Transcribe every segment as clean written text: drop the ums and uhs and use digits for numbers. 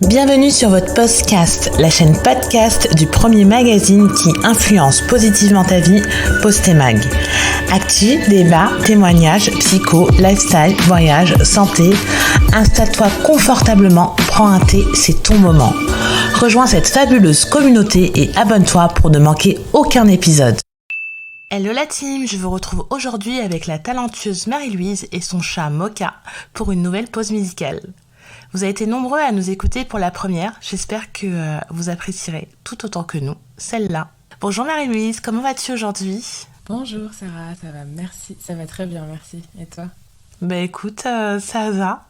Bienvenue sur votre podcast, la chaîne podcast du premier magazine qui influence positivement ta vie, Postemag. Actu, débat, témoignages, psycho, lifestyle, voyage, santé. Installe-toi confortablement, prends un thé, c'est ton moment. Rejoins cette fabuleuse communauté et abonne-toi pour ne manquer aucun épisode. Hello la team, je vous retrouve aujourd'hui avec la talentueuse Marie-Louise et son chat Mocha pour une nouvelle pause musicale. Vous avez été nombreux à nous écouter pour la première, j'espère que vous apprécierez tout autant que nous, celle-là. Bonjour Marie-Louise, comment vas-tu aujourd'hui ? Bonjour Sarah, ça va, merci, ça va très bien, merci. Et toi ? Bah écoute, ça va.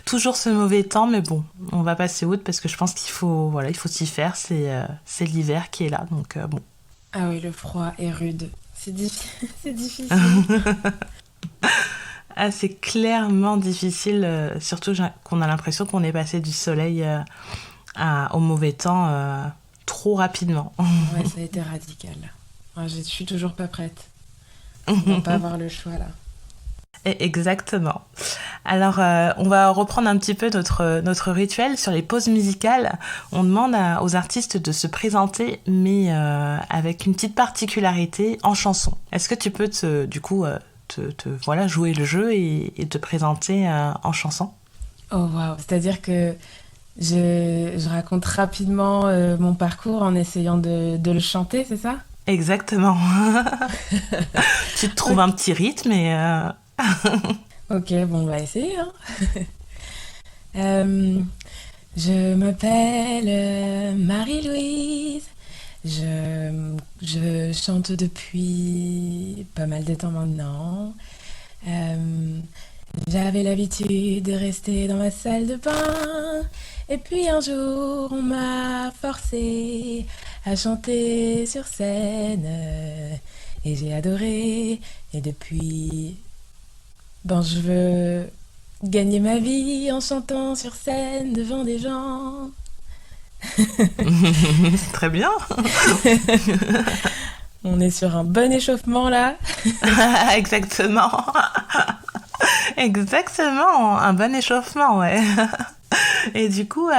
Toujours ce mauvais temps, mais bon, on va passer outre parce que je pense qu'il faut s'y faire, c'est l'hiver qui est là, donc bon. Ah oui, le froid est rude, c'est difficile. Ah, c'est clairement difficile, surtout qu'on a l'impression qu'on est passé du soleil au mauvais temps trop rapidement. Ouais, ça a été radical. Ouais, je suis toujours pas prête. On va pas avoir le choix là. Exactement. Alors, on va reprendre un petit peu notre rituel sur les pauses musicales. On demande aux artistes de se présenter, mais avec une petite particularité en chanson. Est-ce que tu peux jouer le jeu et te présenter en chanson? Oh waouh, c'est-à-dire que je raconte rapidement mon parcours en essayant de le chanter, c'est ça ? Exactement. Tu te trouves un petit rythme et... Ok, bon, on va essayer. Hein. Je m'appelle Marie-Louise. Je chante depuis pas mal de temps maintenant. J'avais l'habitude de rester dans ma salle de bain. Et puis un jour, on m'a forcé à chanter sur scène. Et j'ai adoré. Et depuis, je veux gagner ma vie en chantant sur scène devant des gens. C'est très bien. On est sur un bon échauffement là. Exactement. Exactement, un bon échauffement, ouais. Et du coup,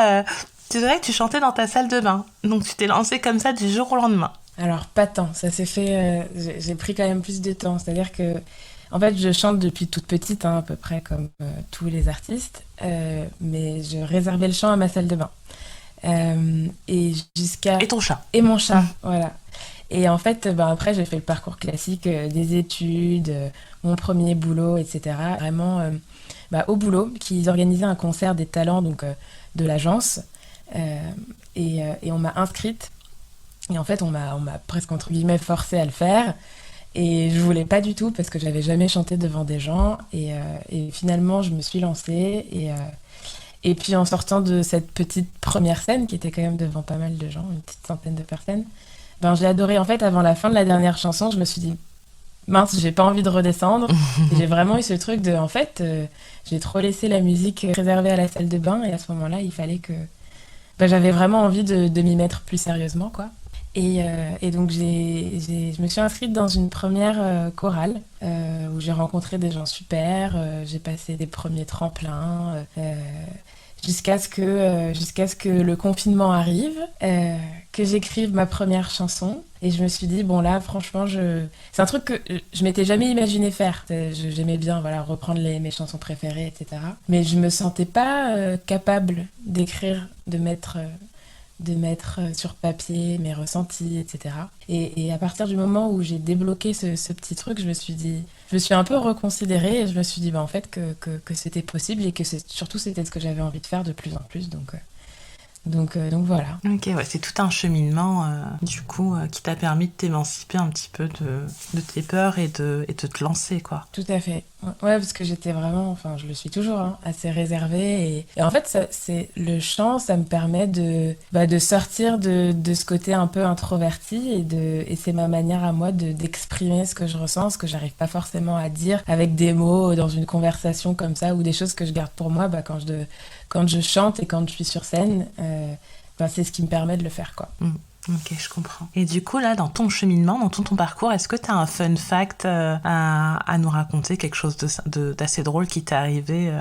tu dirais que tu chantais dans ta salle de bain. Donc tu t'es lancée comme ça du jour au lendemain. Alors pas tant, ça s'est fait, j'ai pris quand même plus de temps. C'est-à-dire que, en fait, je chante depuis toute petite, hein, à peu près comme tous les artistes. Mais je réservais le chant à ma salle de bain. Et ton chat. Et mon chat, voilà. Et en fait, après, j'ai fait le parcours classique des études, mon premier boulot, etc. Vraiment, au boulot, qu'ils organisaient un concert des talents donc, de l'agence. Et on m'a inscrite. Et en fait, on m'a presque, entre guillemets, forcée à le faire. Et je voulais pas du tout parce que j'avais jamais chanté devant des gens. Et finalement, je me suis lancée. Et puis en sortant de cette petite première scène, qui était quand même devant pas mal de gens, une petite centaine de personnes, j'ai adoré. En fait, avant la fin de la dernière chanson, je me suis dit, mince, j'ai pas envie de redescendre. Et j'ai vraiment eu ce truc de, en fait, j'ai trop laissé la musique réservée à la salle de bain. Et à ce moment-là, il fallait que... j'avais vraiment envie de m'y mettre plus sérieusement, quoi. Et donc, je me suis inscrite dans une première chorale où j'ai rencontré des gens super. J'ai passé des premiers tremplins jusqu'à ce que le confinement arrive, que j'écrive ma première chanson. Et je me suis dit, bon là, franchement, c'est un truc que je m'étais jamais imaginé faire. J'aimais bien reprendre mes chansons préférées, etc. Mais je me sentais pas capable d'écrire, de mettre sur papier mes ressentis, etc. Et à partir du moment où j'ai débloqué ce petit truc, je me suis un peu reconsidérée et je me suis dit en fait que c'était possible et que surtout c'était ce que j'avais envie de faire de plus en plus. Donc voilà. Ok, ouais, c'est tout un cheminement qui t'a permis de t'émanciper un petit peu de tes peurs et de te lancer, quoi. Tout à fait. Ouais, parce que j'étais vraiment, je le suis toujours, hein, assez réservée. Et en fait, le chant, ça me permet de sortir de ce côté un peu introverti et c'est ma manière à moi d'exprimer ce que je ressens, ce que j'arrive pas forcément à dire avec des mots dans une conversation comme ça ou des choses que je garde pour moi quand je chante et quand je suis sur scène. C'est ce qui me permet de le faire, quoi. Ok, je comprends. Et du coup, là, dans ton cheminement, dans ton parcours, est-ce que tu as un fun fact à nous raconter, quelque chose d'assez drôle qui t'est arrivé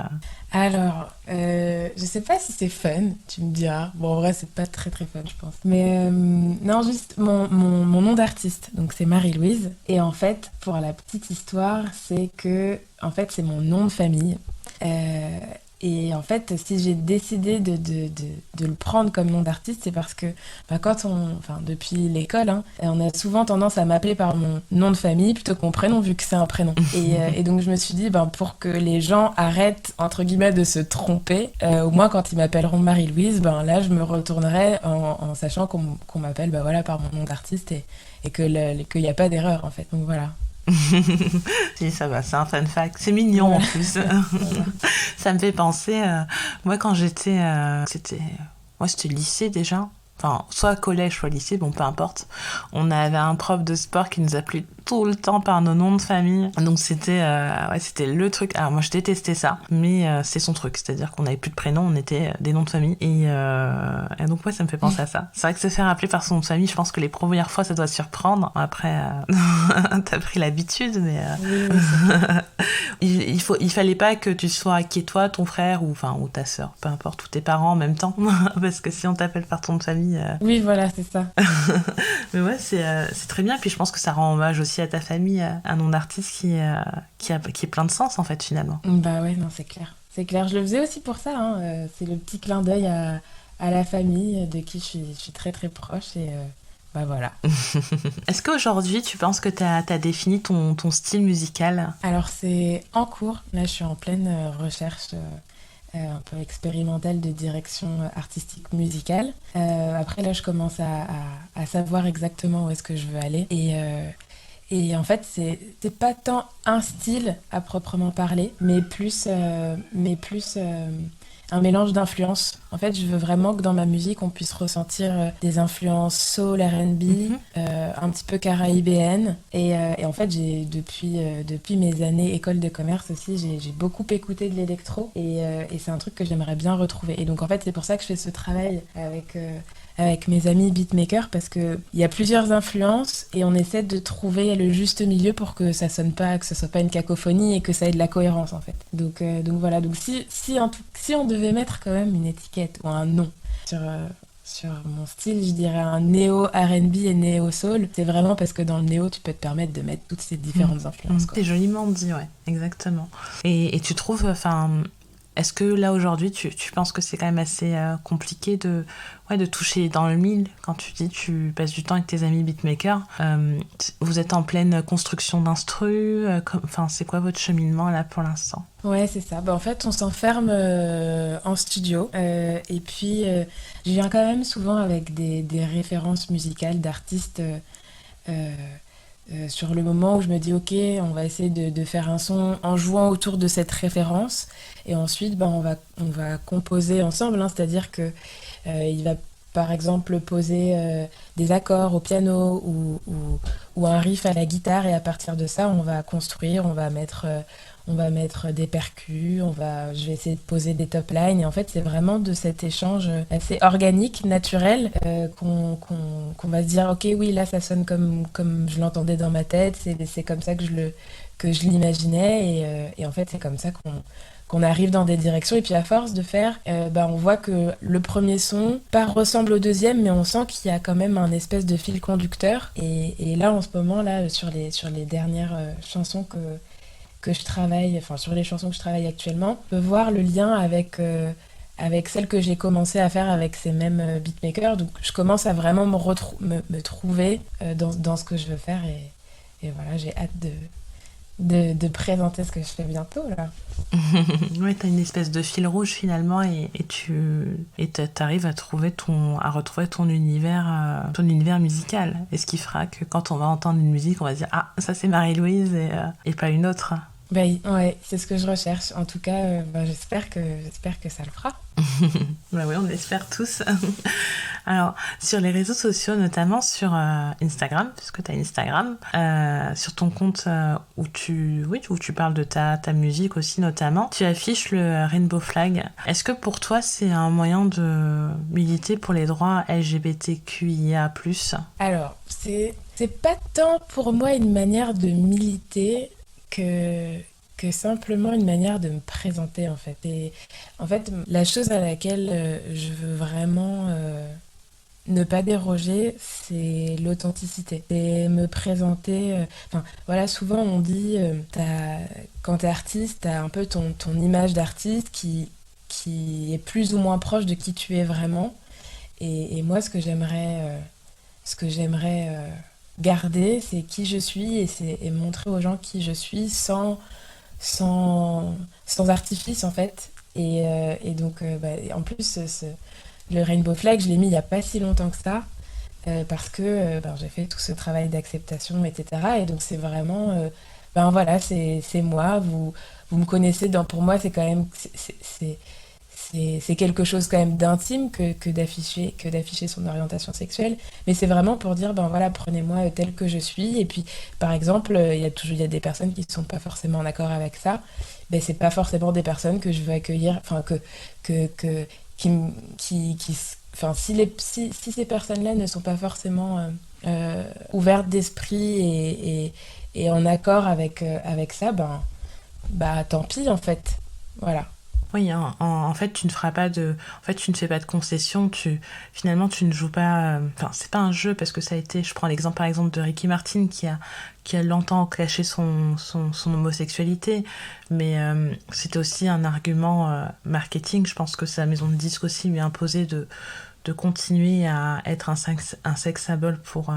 Alors, je sais pas si c'est fun, tu me diras. Bon, en vrai, c'est pas très très fun, je pense. Mais non, juste mon nom d'artiste. Donc, c'est Marie-Louise. Et en fait, pour la petite histoire, c'est que, en fait, c'est mon nom de famille. Euh, et en fait, si j'ai décidé de le prendre comme nom d'artiste, c'est parce que enfin, depuis l'école, hein, on a souvent tendance à m'appeler par mon nom de famille plutôt que mon prénom, vu que c'est un prénom. Et donc, je me suis dit, pour que les gens arrêtent, entre guillemets, de se tromper, au moins quand ils m'appelleront Marie-Louise, là, je me retournerai en sachant qu'on m'appelle voilà, par mon nom d'artiste et qu'il n'y a pas d'erreur, en fait. Donc, voilà. Si, ça va, c'est un fun fact. C'est mignon Voilà. en plus. Voilà. Ça me fait penser, moi quand j'étais, c'était lycée déjà. Enfin, soit collège, soit lycée, bon, peu importe. On avait un prof de sport qui nous appelait tout le temps par nos noms de famille. Donc c'était le truc. Alors moi je détestais ça, mais c'est son truc. C'est-à-dire qu'on n'avait plus de prénom, on était des noms de famille. Et donc ouais, ça me fait penser à ça. C'est vrai que se faire appeler par son nom de famille, je pense que les premières fois ça doit surprendre. Après, t'as pris l'habitude, mais Oui, il fallait pas que tu sois qui est toi, ton frère ou ta sœur, peu importe, ou tes parents en même temps, parce que si on t'appelle par ton nom de famille. oui, voilà, c'est ça. Mais ouais, c'est très bien. Puis je pense que ça rend hommage aussi à ta famille, un nom d'artiste qui est plein de sens en fait finalement. Bah ouais, non, c'est clair. C'est clair, je le faisais aussi pour ça, hein. C'est le petit clin d'œil à la famille de qui je suis très très proche et voilà. Est-ce qu'aujourd'hui tu penses que t'as défini ton style musical? Alors c'est en cours, là je suis en pleine recherche un peu expérimentale de direction artistique musicale. Après là je commence à savoir exactement où est-ce que je veux aller et en fait, c'est pas tant un style à proprement parler, mais plus un mélange d'influences. En fait, je veux vraiment que dans ma musique, on puisse ressentir des influences soul, R&B, un petit peu caribéennes. Et en fait, depuis mes années école de commerce aussi, j'ai beaucoup écouté de l'électro et c'est un truc que j'aimerais bien retrouver. Et donc, en fait, c'est pour ça que je fais ce travail avec mes amis beatmakers parce qu'il y a plusieurs influences et on essaie de trouver le juste milieu pour que ça sonne pas, que ce soit pas une cacophonie et que ça ait de la cohérence en fait. Donc voilà, donc si on devait mettre quand même une étiquette ou un nom sur mon style, je dirais un néo R&B et néo soul. C'est vraiment parce que dans le néo, tu peux te permettre de mettre toutes ces différentes influences. Quoi. C'est joliment dit, ouais, exactement. Et tu trouves, est-ce que là aujourd'hui tu penses que c'est quand même assez compliqué de toucher dans le mille quand tu dis tu passes du temps avec tes amis beatmakers, vous êtes en pleine construction d'instru, c'est quoi votre cheminement là pour l'instant? Ouais, c'est ça. En fait, on s'enferme en studio et puis je viens quand même souvent avec des références musicales d'artistes sur le moment où je me dis ok, on va essayer de faire un son en jouant autour de cette référence et ensuite on va composer ensemble, hein, c'est-à-dire que il va par exemple poser des accords au piano ou un riff à la guitare et à partir de ça on va construire, on va mettre des percus, je vais essayer de poser des top lines et en fait c'est vraiment de cet échange assez organique, naturel qu'on va se dire ok oui là ça sonne comme je l'entendais dans ma tête, c'est comme ça que je l'imaginais et en fait c'est comme ça qu'on arrive dans des directions et puis à force de faire on voit que le premier son ressemble au deuxième mais on sent qu'il y a quand même un espèce de fil conducteur et là en ce moment là sur les dernières chansons que je travaille, enfin sur les chansons que je travaille actuellement, on peut voir le lien avec celles que j'ai commencé à faire avec ces mêmes beatmakers. Donc je commence à vraiment me trouver dans ce que je veux faire et voilà, j'ai hâte de présenter ce que je fais bientôt là. Ouais, t'as une espèce de fil rouge finalement et t'arrives à retrouver ton univers musical. Et ce qui fera que quand on va entendre une musique, on va dire ah ça c'est Marie-Louise et pas une autre. Ouais, c'est ce que je recherche. En tout cas, j'espère que ça le fera. Oui, on l'espère tous. Alors, sur les réseaux sociaux, notamment sur Instagram, puisque tu as Instagram, sur ton compte où tu parles de ta musique aussi notamment, tu affiches le Rainbow Flag. Est-ce que pour toi, c'est un moyen de militer pour les droits LGBTQIA+. Alors, c'est pas tant pour moi une manière de militer que simplement une manière de me présenter en fait. Et en fait, la chose à laquelle je veux vraiment ne pas déroger, c'est l'authenticité. C'est me présenter. Enfin, voilà, souvent on dit, quand t'es artiste, t'as un peu ton image d'artiste qui est plus ou moins proche de qui tu es vraiment. Et moi, ce que j'aimerais garder, c'est qui je suis et montrer aux gens qui je suis sans artifice en fait. Et donc, en plus, le Rainbow Flag, je l'ai mis il n'y a pas si longtemps que ça, parce que j'ai fait tout ce travail d'acceptation, etc. Et donc, c'est vraiment, voilà, c'est moi, vous me connaissez, pour moi, c'est quand même, c'est quelque chose quand même d'intime que d'afficher son orientation sexuelle, mais c'est vraiment pour dire voilà, prenez-moi tel que je suis. Et puis par exemple, il y a des personnes qui ne sont pas forcément en accord avec ça. Ben c'est pas forcément des personnes que je veux accueillir, enfin que enfin si ces personnes-là ne sont pas forcément ouvertes d'esprit et en accord avec ça, tant pis en fait, voilà. Oui, hein, en fait, tu ne feras pas en fait, tu ne fais pas de concessions. Finalement, tu ne joues pas. Enfin, c'est pas un jeu parce que ça a été. Je prends l'exemple, par exemple, de Ricky Martin qui a longtemps caché son homosexualité, mais c'était aussi un argument marketing. Je pense que sa maison de disques aussi lui a imposé de continuer à être un sex symbol pour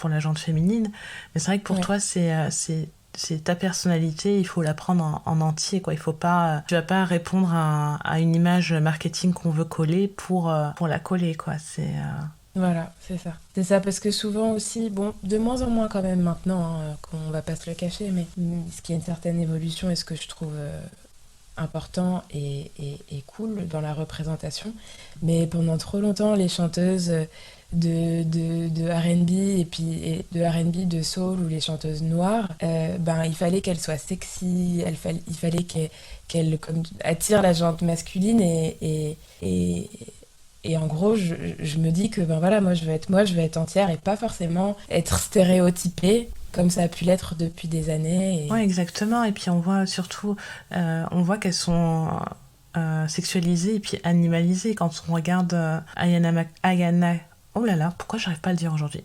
la gente féminine. Mais c'est vrai que pour toi, c'est ta personnalité, il faut la prendre en entier, quoi. Il faut pas, tu vas pas répondre à une image marketing qu'on veut coller pour la coller, quoi. Voilà, c'est ça. C'est ça, parce que souvent aussi, bon, de moins en moins quand même maintenant, qu'on va pas se le cacher, mais ce qui est une certaine évolution et ce que je trouve important et cool dans la représentation. Mais pendant trop longtemps, les chanteuses de R&B et de R&B de soul ou les chanteuses noires, il fallait qu'elles soient sexy, il fallait qu'elles comme, attirent la gente masculine et en gros, je me dis que voilà, moi je veux être entière et pas forcément être stéréotypée comme ça a pu l'être depuis des années. Ouais, exactement. Et puis on voit surtout, qu'elles sont sexualisées et puis animalisées quand on regarde Ayana. Oh là là, pourquoi j'arrive pas à le dire aujourd'hui?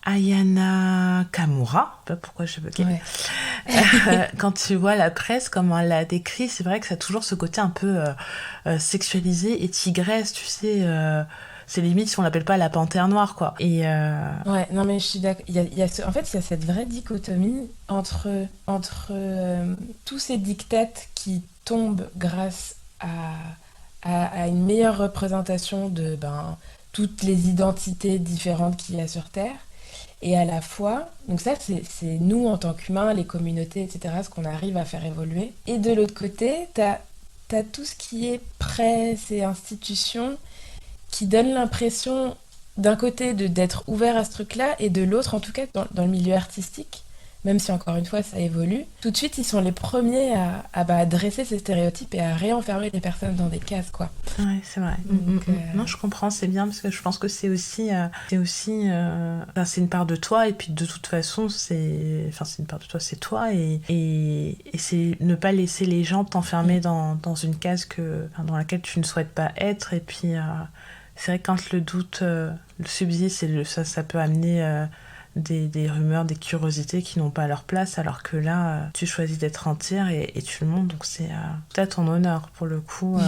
Ayana Kamura, pas pourquoi je veux dire. Ouais. Quand tu vois la presse, comment elle l'a décrit, c'est vrai que ça a toujours ce côté un peu sexualisé et tigresse, tu sais. C'est limite si on l'appelle pas la panthère noire, quoi. Ouais, non mais je suis d'accord. En fait, il y a cette vraie dichotomie entre tous ces dictates qui tombent grâce à une meilleure représentation de toutes les identités différentes qu'il y a sur Terre. Et à la fois, donc ça c'est nous en tant qu'humains, les communautés, etc., ce qu'on arrive à faire évoluer. Et de l'autre côté, t'as tout ce qui est presse et institutions qui donne l'impression d'un côté d'être ouvert à ce truc-là et de l'autre, en tout cas dans le milieu artistique, même si encore une fois ça évolue, tout de suite ils sont les premiers à dresser ces stéréotypes et à réenfermer les personnes dans des cases, quoi. Ouais, c'est vrai. Donc, non, je comprends, c'est bien parce que je pense que c'est une part de toi et puis de toute façon c'est une part de toi, c'est toi et c'est ne pas laisser les gens t'enfermer dans une case dans laquelle tu ne souhaites pas être. Et puis c'est vrai que quand le doute subsiste, ça peut amener des rumeurs, des curiosités qui n'ont pas leur place, alors que là, tu choisis d'être entière et tu le montres, donc c'est tout à ton honneur pour le coup.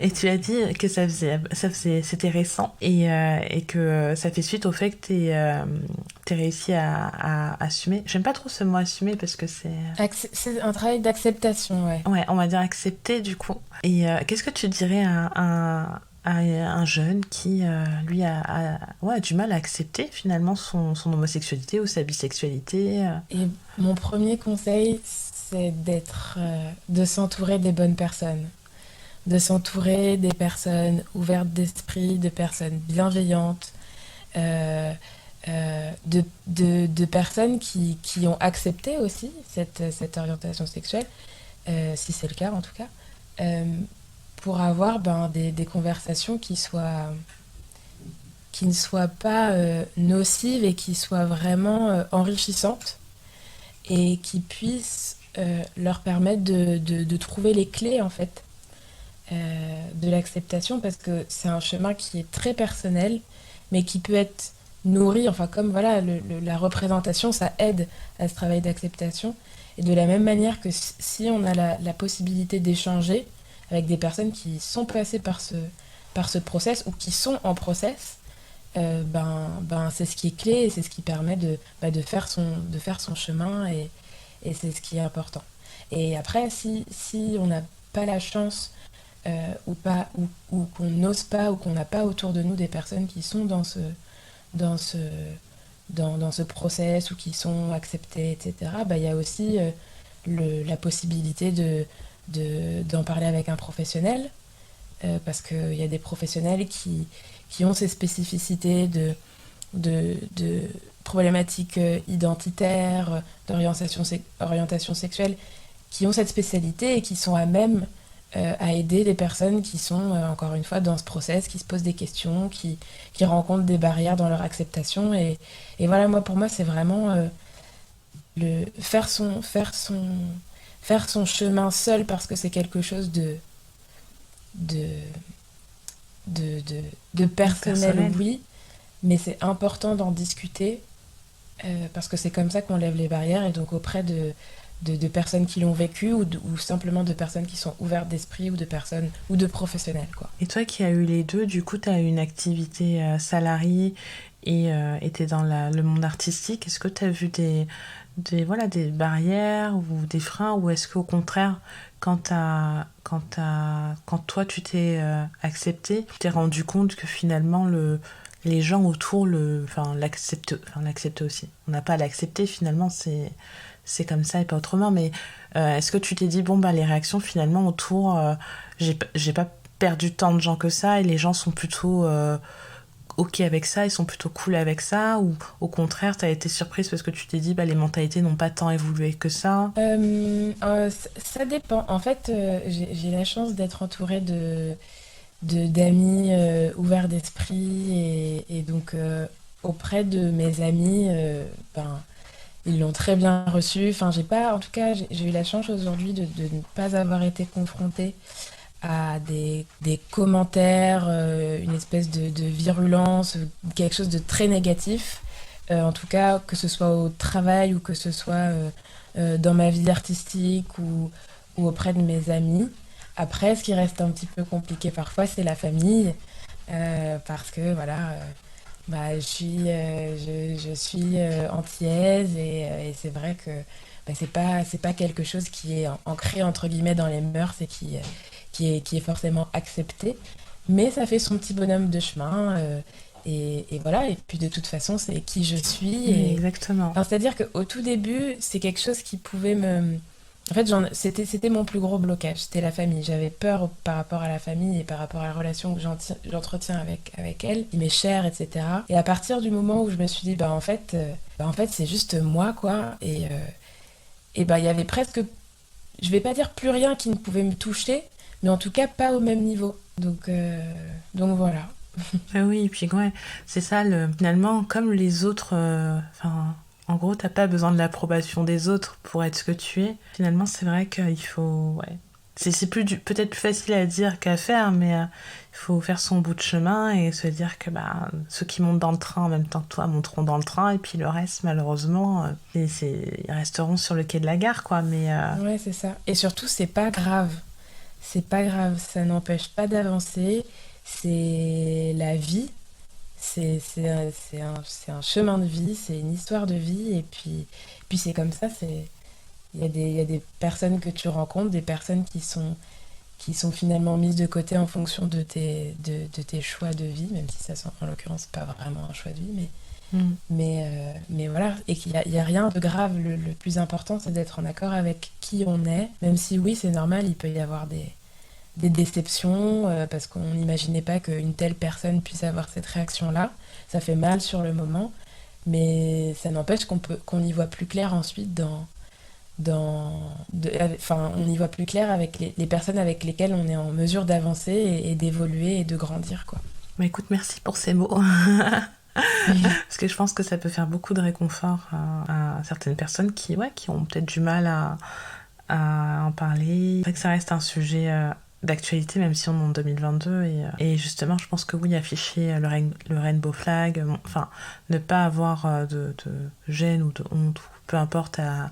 Et tu as dit que c'était récent et que ça fait suite au fait que t'es réussi à assumer. J'aime pas trop ce mot assumer parce que c'est un travail d'acceptation, ouais. Ouais, on va dire accepter du coup. Et qu'est-ce que tu dirais à un jeune qui, lui, a du mal à accepter finalement son homosexualité ou sa bisexualité. Et mon premier conseil, c'est de s'entourer des bonnes personnes. de s'entourer des personnes ouvertes d'esprit, de personnes bienveillantes, euh, de personnes qui ont accepté aussi cette orientation sexuelle, si c'est le cas en tout cas, euh, pour avoir des conversations qui ne soient pas nocives et qui soient vraiment enrichissantes et qui puissent leur permettre de trouver les clés en fait de l'acceptation parce que c'est un chemin qui est très personnel mais qui peut être nourri, enfin comme voilà la représentation ça aide à ce travail d'acceptation et de la même manière que si on a la possibilité d'échanger avec des personnes qui sont passées par ce process ou qui sont en process, c'est ce qui est clé et c'est ce qui permet de faire son chemin et c'est ce qui est important. Et après, si on n'a pas la chance ou qu'on n'ose pas ou qu'on n'a pas autour de nous des personnes qui sont dans ce, dans ce process ou qui sont acceptées, etc., il y a aussi la possibilité d'en parler avec un professionnel parce qu'il y a des professionnels qui ont ces spécificités de problématiques identitaires, orientation sexuelle, qui ont cette spécialité et qui sont à même à aider les personnes qui sont, encore une fois, dans ce process, qui se posent des questions, qui rencontrent des barrières dans leur acceptation. Et voilà, pour moi, c'est vraiment faire son chemin seul parce que c'est quelque chose de, de personnel, oui, mais c'est important d'en discuter parce que c'est comme ça qu'on lève les barrières et donc auprès de personnes qui l'ont vécu ou simplement de personnes qui sont ouvertes d'esprit ou de personnes ou de professionnels, quoi. Et toi qui as eu les deux, du coup, tu as eu une activité salariée et tu dans le monde artistique. Est-ce que tu as vu des barrières ou des freins ou est-ce qu'au contraire, quand toi tu t'es accepté, tu t'es rendu compte que finalement les gens autour l'acceptent aussi. On n'a pas à l'accepter finalement, c'est comme ça et pas autrement, mais est-ce que tu t'es dit les réactions finalement autour, j'ai pas perdu tant de gens que ça et les gens sont plutôt ok avec ça, ils sont plutôt cool avec ça, ou au contraire t'as été surprise parce que tu t'es dit les mentalités n'ont pas tant évolué que ça? Ça dépend. En fait, j'ai la chance d'être entourée d'amis ouverts d'esprit et donc auprès de mes amis, ils l'ont très bien reçu. Enfin, en tout cas, j'ai eu la chance aujourd'hui de ne pas avoir été confrontée à des commentaires, une espèce de virulence, quelque chose de très négatif. En tout cas, que ce soit au travail ou que ce soit dans ma vie artistique ou auprès de mes amis. Après, ce qui reste un petit peu compliqué parfois, c'est la famille, parce que voilà, je suis antillaise et c'est vrai que c'est pas quelque chose qui est ancré entre guillemets dans les mœurs et qui est forcément accepté. Mais ça fait son petit bonhomme de chemin. Et voilà, et puis de toute façon, c'est qui je suis. Exactement. Enfin, c'est-à-dire qu'au tout début, c'est quelque chose qui pouvait me... En fait, c'était mon plus gros blocage, c'était la famille. J'avais peur par rapport à la famille et par rapport à la relation que j'entretiens avec elle, qui m'est chère, etc. Et à partir du moment où je me suis dit, en fait, c'est juste moi, quoi. Il y avait presque, je vais pas dire plus rien qui ne pouvait me toucher, mais en tout cas pas au même niveau. Donc voilà. Ah oui, et puis c'est ça, finalement, comme les autres, en gros, t'as pas besoin de l'approbation des autres pour être ce que tu es. Finalement, c'est vrai qu'il faut, c'est peut-être plus facile à dire qu'à faire, mais il faut faire son bout de chemin et se dire que ceux qui montent dans le train en même temps que toi monteront dans le train et puis le reste, malheureusement, ils resteront sur le quai de la gare, quoi. Mais ouais, c'est ça. Et surtout, c'est pas grave. C'est pas grave, ça n'empêche pas d'avancer. C'est la vie. C'est un chemin de vie, c'est une histoire de vie. Et puis c'est comme ça, il y a des personnes que tu rencontres, des personnes qui sont finalement mises de côté en fonction de tes choix de vie, même si ça, en l'occurrence, pas vraiment un choix de vie. Mais voilà, et qu'il y a rien de grave. Le plus important, c'est d'être en accord avec qui on est. Même si, oui, c'est normal, il peut y avoir des déceptions, parce qu'on n'imaginait pas qu'une telle personne puisse avoir cette réaction-là. Ça fait mal sur le moment, mais ça n'empêche qu'on y voit plus clair ensuite enfin, on y voit plus clair avec les personnes avec lesquelles on est en mesure d'avancer et d'évoluer et de grandir, quoi. Bah écoute, merci pour ces mots. Parce que je pense que ça peut faire beaucoup de réconfort à certaines personnes qui ont peut-être du mal à en parler. C'est vrai que ça reste un sujet d'actualité, même si on est en 2022. Et justement, je pense que oui, afficher le rainbow flag, enfin, ne pas avoir de gêne ou de honte, ou peu importe à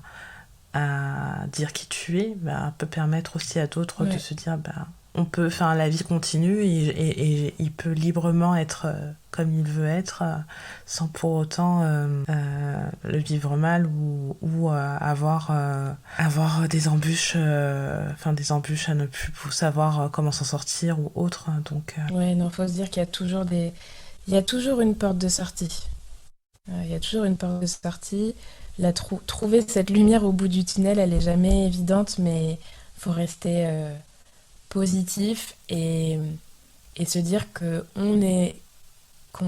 dire qui tu es, bah, peut permettre aussi à d'autres de Ouais. se dire, bah, on peut, enfin, la vie continue et il peut librement être comme il veut être, sans pour autant le vivre mal ou avoir des embûches, des embûches à ne plus savoir comment s'en sortir ou autre. Donc, Ouais, non, faut se dire qu'il y a toujours il y a toujours une porte de sortie. Il y a toujours une porte de sortie. Trouver cette lumière au bout du tunnel, elle est jamais évidente, mais faut rester positif et se dire que qu'on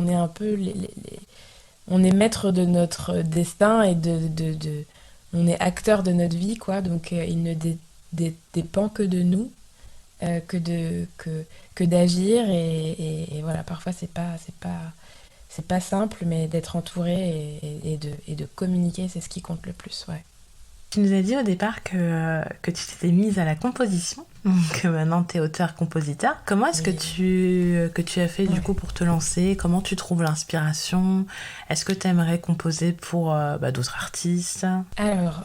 est un peu on est maître de notre destin et on est acteur de notre vie, quoi. Donc il ne dépend que de nous, que d'agir et voilà. Parfois c'est pas simple, mais d'être entouré et de communiquer, c'est ce qui compte le plus, ouais. tu nous as dit au départ que tu t'étais mise à la composition, que maintenant tu es auteur-compositeur. Comment est-ce Oui. que tu as fait du Ouais. coup pour te lancer? Comment tu trouves l'inspiration? Est-ce que tu aimerais composer pour d'autres artistes? Alors,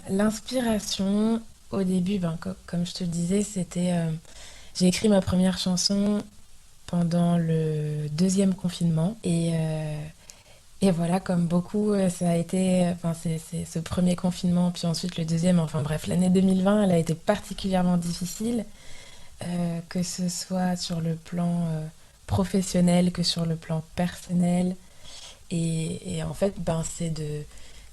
l'inspiration, au début, ben, comme je te le disais, c'était... j'ai écrit ma première chanson pendant le deuxième confinement. Et voilà, comme beaucoup, ça a été... Enfin, c'est ce premier confinement, puis ensuite le deuxième. Enfin bref, l'année 2020, elle a été particulièrement difficile, que ce soit sur le plan professionnel que sur le plan personnel. Et en fait, ben,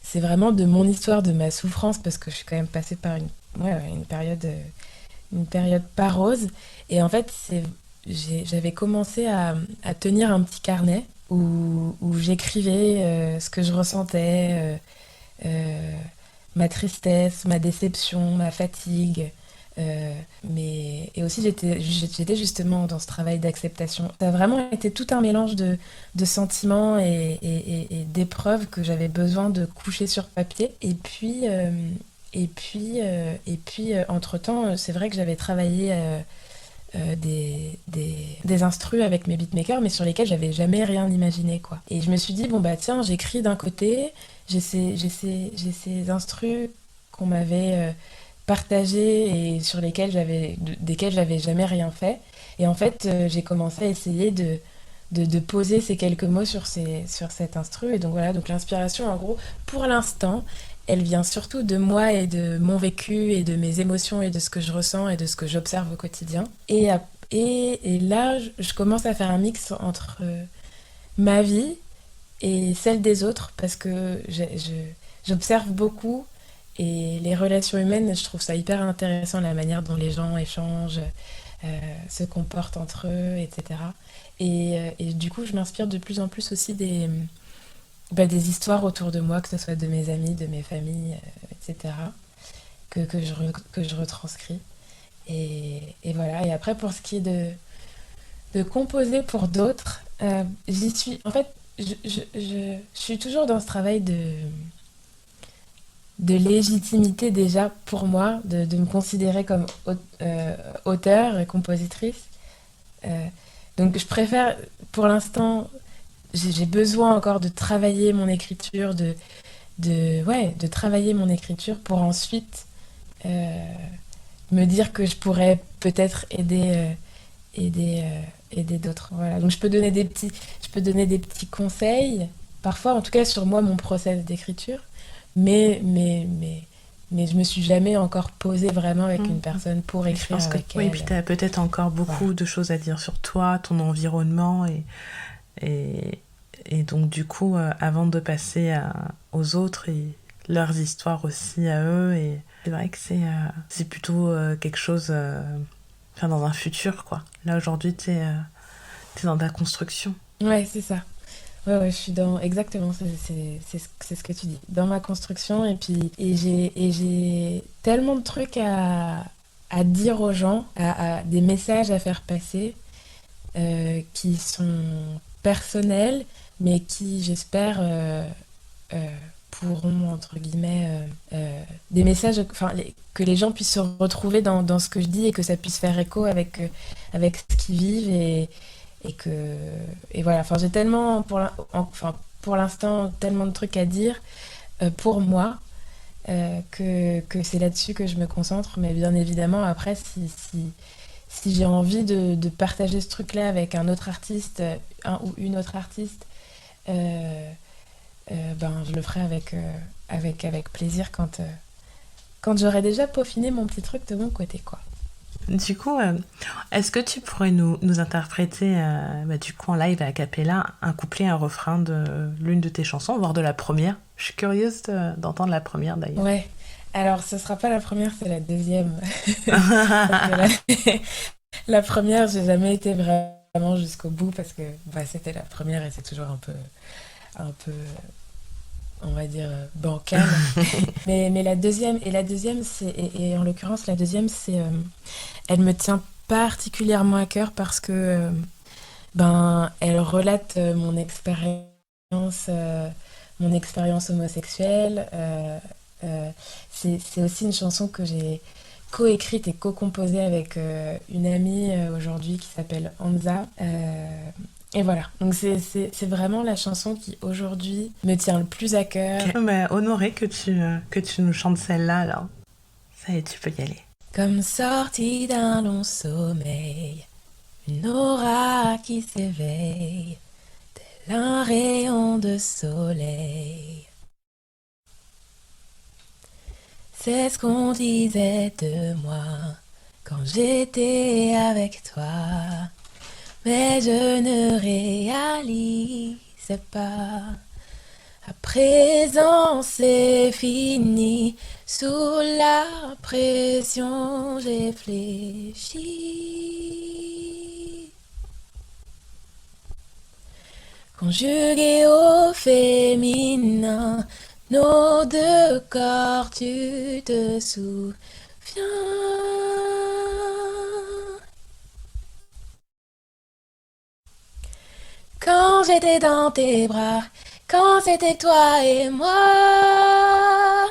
c'est vraiment de mon histoire, de ma souffrance, parce que je suis quand même passée par ouais, une période pas rose. Et en fait, j'avais commencé à tenir un petit carnet où j'écrivais ce que je ressentais, euh, ma tristesse, ma déception, ma fatigue. Et aussi, j'étais justement dans ce travail d'acceptation. Ça a vraiment été tout un mélange de sentiments et d'épreuves que j'avais besoin de coucher sur papier. Entre-temps, c'est vrai que j'avais travaillé des instrus avec mes beatmakers, mais sur lesquels j'avais jamais rien imaginé, quoi. Et je me suis dit, bon, bah tiens, j'écris d'un côté, j'ai ces instrus qu'on m'avait partagés et sur desquels j'avais jamais rien fait. Et en fait, j'ai commencé à essayer de poser ces quelques mots sur cet instru. Et donc voilà, donc l'inspiration, en gros, pour l'instant, elle vient surtout de moi et de mon vécu et de mes émotions et de ce que je ressens et de ce que j'observe au quotidien. Et là, je commence à faire un mix entre ma vie et celle des autres parce que j'observe beaucoup et les relations humaines, je trouve ça hyper intéressant, la manière dont les gens échangent, se comportent entre eux, etc. Et du coup, je m'inspire de plus en plus aussi des histoires autour de moi, que ce soit de mes amis, de mes familles, etc., que je retranscris. Et voilà. Et après, pour ce qui est de composer pour d'autres, j'y suis. En fait, je suis toujours dans ce travail de légitimité déjà pour moi, de me considérer comme auteur et compositrice. Euh, donc je préfère, pour l'instant, j'ai besoin encore de travailler mon écriture, ouais, de travailler mon écriture pour ensuite euh, me dire que je pourrais peut-être aider d'autres. Voilà. Donc je peux donner des petits conseils, parfois en tout cas sur moi, mon process d'écriture, mais, mais, mais, mais je me suis jamais encore posée vraiment avec une Mm. personne pour Et je écrire pense que avec oui, puis elle. tu as peut-être encore Voilà. beaucoup de choses à dire sur toi, ton environnement et, et donc du coup, avant de passer aux autres et leurs histoires aussi à eux, et c'est vrai que c'est plutôt quelque chose enfin, dans un futur, quoi. Là, aujourd'hui, t'es dans ta construction. Ouais, c'est ça. Ouais, ouais, je suis dans... Exactement, c'est ce que tu dis. Dans ma construction, et puis... Et j'ai tellement de trucs à dire aux gens, des messages à faire passer, qui sont personnels, mais qui, j'espère, euh, pourront, entre guillemets, des messages, enfin, que les gens puissent se retrouver dans ce que je dis et que ça puisse faire écho avec ce qu'ils vivent et que et voilà, enfin j'ai tellement enfin pour l'instant tellement de trucs à dire pour moi que c'est là-dessus que je me concentre, mais bien évidemment après si j'ai envie de partager ce truc-là avec un autre artiste, un ou une autre artiste, ben je le ferai avec plaisir quand j'aurai déjà peaufiné mon petit truc de mon côté, quoi. Du coup, est-ce que tu pourrais nous interpréter, du coup, en live à cappella, un couplet, un refrain de l'une de tes chansons, voire de la première? Je suis curieuse d'entendre la première, d'ailleurs. Ouais, alors ce sera pas la première, c'est la deuxième. Parce que la première, j'ai jamais été vraiment jusqu'au bout parce que bah, c'était la première et c'est toujours un peu, on va dire, bancal. Mais la deuxième, et en l'occurrence, la deuxième, elle me tient particulièrement à cœur parce que, ben, elle relate mon expérience homosexuelle. C'est aussi une chanson que j'ai coécrite et co-composée avec une amie aujourd'hui qui s'appelle Hamza. Et voilà, donc c'est vraiment la chanson qui aujourd'hui me tient le plus à cœur. Ok, bah, honoré que tu nous chantes celle-là, alors. Ça y est, tu peux y aller. Comme sortie d'un long sommeil, une aura qui s'éveille, tel un rayon de soleil. C'est ce qu'on disait de moi quand j'étais avec toi. Mais je ne réalisais pas. À présent c'est fini. Sous la pression j'ai fléchi. Conjugué au féminin, nos deux corps, tu te souviens? Quand j'étais dans tes bras, quand c'était toi et moi,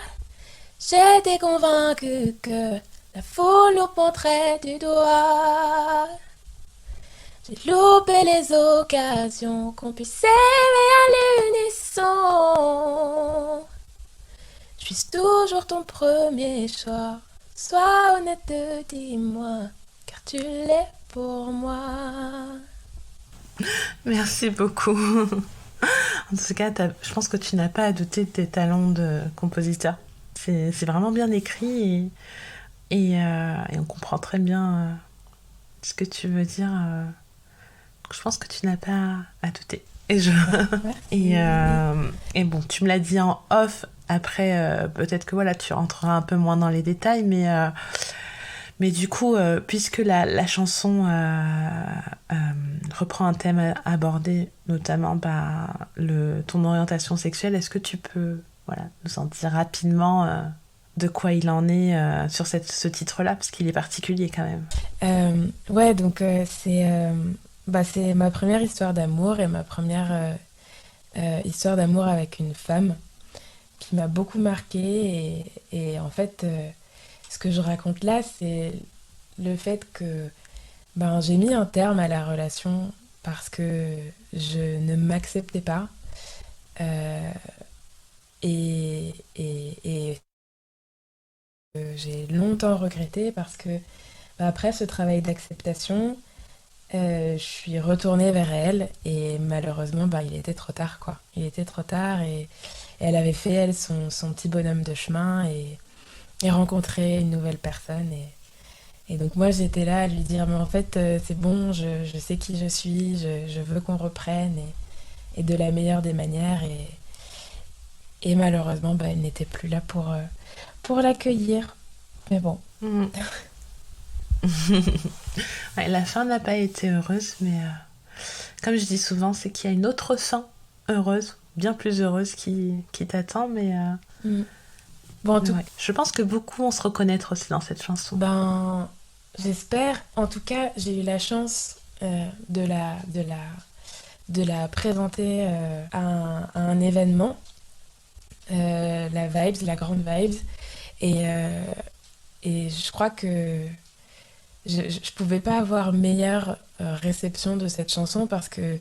j'étais convaincue que la foule nous pointerait du doigt. J'ai loupé les occasions qu'on puisse aimer à l'unisson. Je suis toujours ton premier choix. Sois honnête, dis-moi, car tu l'es pour moi. Merci beaucoup. En tout cas, je pense que tu n'as pas à douter de tes talents de compositeur. C'est vraiment bien écrit et on comprend très bien ce que tu veux dire. Je pense que tu n'as pas à douter. Et bon, tu me l'as dit en off. Après, peut-être que voilà, tu rentreras un peu moins dans les détails, mais du coup, puisque la chanson reprend un thème abordé, notamment ton orientation sexuelle, est-ce que tu peux voilà, nous en dire rapidement de quoi il en est sur ce titre-là, parce qu'il est particulier quand même. Ouais, donc c'est ma première histoire d'amour et ma première histoire d'amour avec une femme qui m'a beaucoup marquée. Et en fait, ce que je raconte là, c'est le fait que ben, j'ai mis un terme à la relation parce que je ne m'acceptais pas. Euh, et j'ai longtemps regretté parce que ben, après ce travail d'acceptation, je suis retournée vers elle et malheureusement, bah, il était trop tard, quoi. Il était trop tard et elle avait fait, elle, son petit bonhomme de chemin et rencontré une nouvelle personne. Et donc moi, j'étais là à lui dire, mais en fait, c'est bon, je sais qui je suis, je veux qu'on reprenne et de la meilleure des manières. Et malheureusement, bah, elle n'était plus là pour l'accueillir. Mais bon. Mmh. Ouais, la fin n'a pas été heureuse, mais comme je dis souvent, c'est qu'il y a une autre fin heureuse, bien plus heureuse qui t'attend, Mm. Bon, en mais tout ouais. Je pense que beaucoup vont se reconnaître aussi dans cette chanson. ben, j'espère. En tout cas, j'ai eu la chance de la présenter à un événement, la Vibes, la grande Vibes. Et, euh, et je crois que je pouvais pas avoir meilleure réception de cette chanson parce que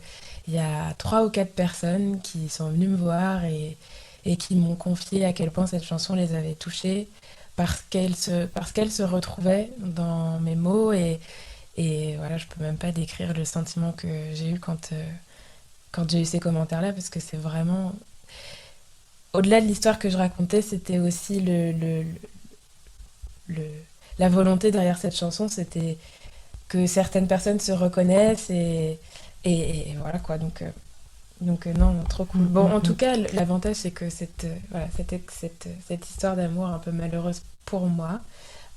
il y a trois ou quatre personnes qui sont venues me voir et qui m'ont confié à quel point cette chanson les avait touchées parce qu'elle se retrouvait dans mes mots et voilà, je peux même pas décrire le sentiment que j'ai eu quand j'ai eu ces commentaires-là parce que c'est vraiment au-delà de l'histoire que je racontais, c'était aussi le- la volonté derrière cette chanson, c'était que certaines personnes se reconnaissent et voilà quoi. Non, trop cool. Mm, Bon, mm, en tout mm. cas, l'avantage c'est que voilà, cette histoire d'amour un peu malheureuse pour moi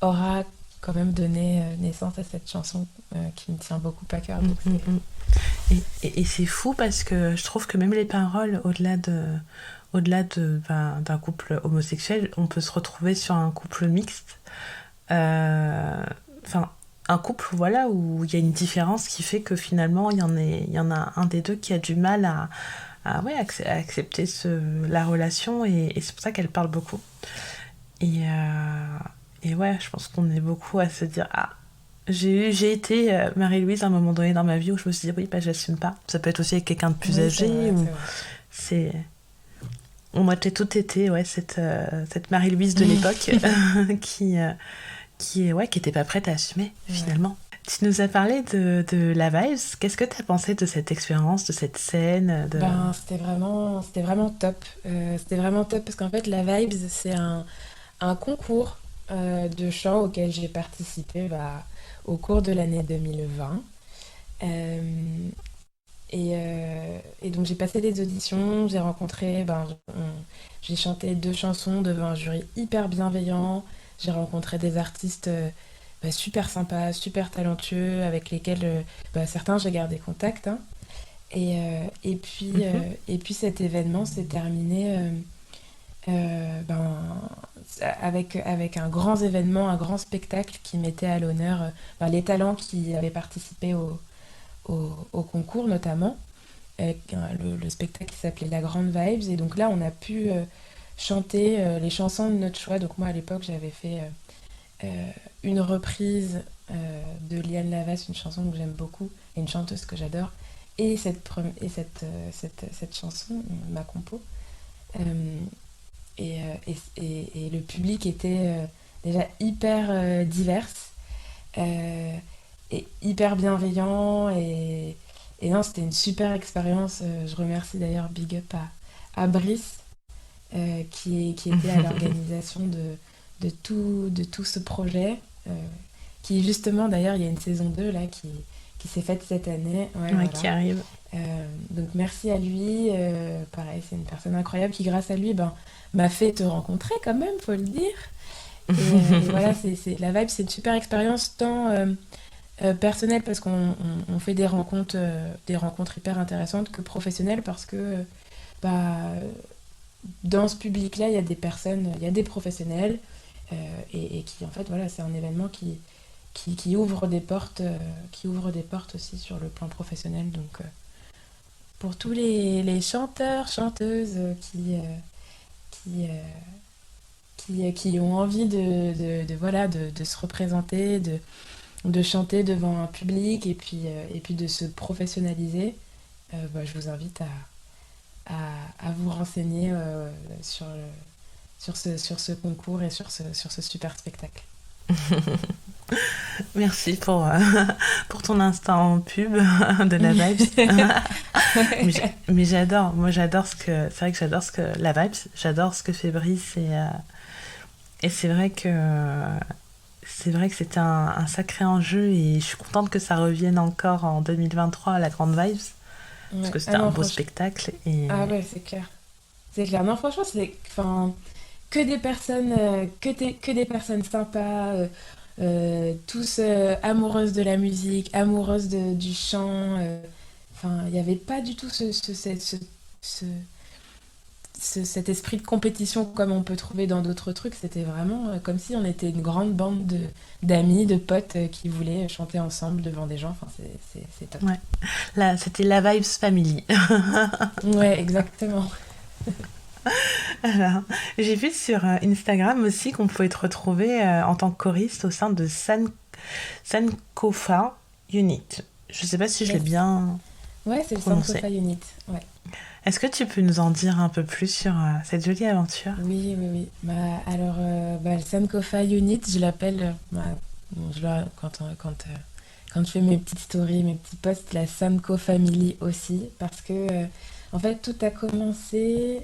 aura quand même donné naissance à cette chanson qui me tient beaucoup à cœur. Mm, Donc mm, c'est mm. Et c'est fou parce que je trouve que même les paroles, d'un couple homosexuel, on peut se retrouver sur un couple mixte. Enfin, un couple, voilà, où il y a une différence qui fait que finalement, il y en a un des deux qui a du mal ouais, à accepter la relation et c'est pour ça qu'elle parle beaucoup. Et ouais, je pense qu'on est beaucoup à se dire, ah, j'ai été Marie-Louise à un moment donné dans ma vie où je me suis dit, oui, bah, j'assume pas. Ça peut être aussi avec quelqu'un de plus oui, c'est âgé vrai, ou c'est vrai. c'est. On a toutes été, ouais, cette Marie-Louise de l'époque qui, ouais, qui était pas prête à assumer, Ouais. finalement. Tu nous as parlé de la Vibes. Qu'est-ce que tu as pensé de cette expérience, de cette scène de... Ben, c'était vraiment top. C'était vraiment top parce qu'en fait, la Vibes, c'est un concours de chant auquel j'ai participé bah, au cours de l'année 2020. Euh, et donc j'ai passé des auditions, j'ai rencontré, j'ai chanté deux chansons devant un jury hyper bienveillant. J'ai rencontré des artistes bah, super sympas, super talentueux, avec lesquels bah, certains j'ai gardé contact, hein. Mhm. Et puis cet événement s'est terminé avec un grand événement, un grand spectacle qui mettait à l'honneur les talents qui avaient participé au concours notamment. Le spectacle qui s'appelait La Grande Vibes. Et donc là, on a pu chanter les chansons de notre choix. Donc moi, à l'époque, j'avais fait une reprise de Liane Lavas, une chanson que j'aime beaucoup, et une chanteuse que j'adore. Et cette chanson, ma compo. Euh, et le public était déjà hyper divers euh, et hyper bienveillant. Et non, c'était une super expérience. Je remercie d'ailleurs Big Up à Brice qui était à l'organisation de tout ce projet. Qui justement, d'ailleurs, il y a une saison 2 là qui s'est faite cette année. Ouais, Ouais, qui voilà. arrive. Donc merci à lui. Pareil, c'est une personne incroyable qui, grâce à lui, m'a fait te rencontrer quand même, faut le dire. Et voilà, la Vibe, c'est une super expérience tant personnelle parce on fait des rencontres hyper intéressantes que professionnelles parce que bah, dans ce public-là, il y a des personnes, il y a des professionnels et qui, en fait, voilà, c'est un événement qui ouvre des portes aussi sur le plan professionnel. Donc, pour tous les chanteurs, chanteuses qui, euh, qui ont envie voilà, de se représenter, de chanter devant un public et puis de se professionnaliser, bah, je vous invite à vous renseigner sur ce concours et sur ce super spectacle. Merci pour ton instant pub de la Vibes. Mais j'adore, moi j'adore c'est vrai que j'adore la Vibes, j'adore ce que fait Brice et c'est vrai que c'était un sacré enjeu et je suis contente que ça revienne encore en 2023 à la Grande Vibes parce Ouais. que Ah c'était un non, beau franchement. spectacle et Ah ouais, c'est clair. C'est clair. Non, franchement, c'est enfin, que des personnes sympas. tous amoureuses de la musique, amoureuses du chant. Enfin, il n'y avait pas du tout ce- cet esprit de compétition comme on peut trouver dans d'autres trucs. C'était vraiment comme si on était une grande bande d'amis, de potes qui voulaient chanter ensemble devant des gens. Enfin, c'est top. Ouais. Là, c'était la vibes family. Ouais, exactement. Alors, j'ai vu sur Instagram aussi qu'on pouvait te retrouver en tant que choriste au sein de Sankofa Unit. Je sais pas si je l'ai Yes. bien Ouais, c'est le prononcé. Sankofa Unit. Ouais. Est-ce que tu peux nous en dire un peu plus sur cette jolie aventure? Oui, oui, oui. Bah, alors, le Sankofa Unit, je l'appelle, bon, quand je fais mes petites stories, mes petits posts, la Sanko Family aussi, parce que, en fait, tout a commencé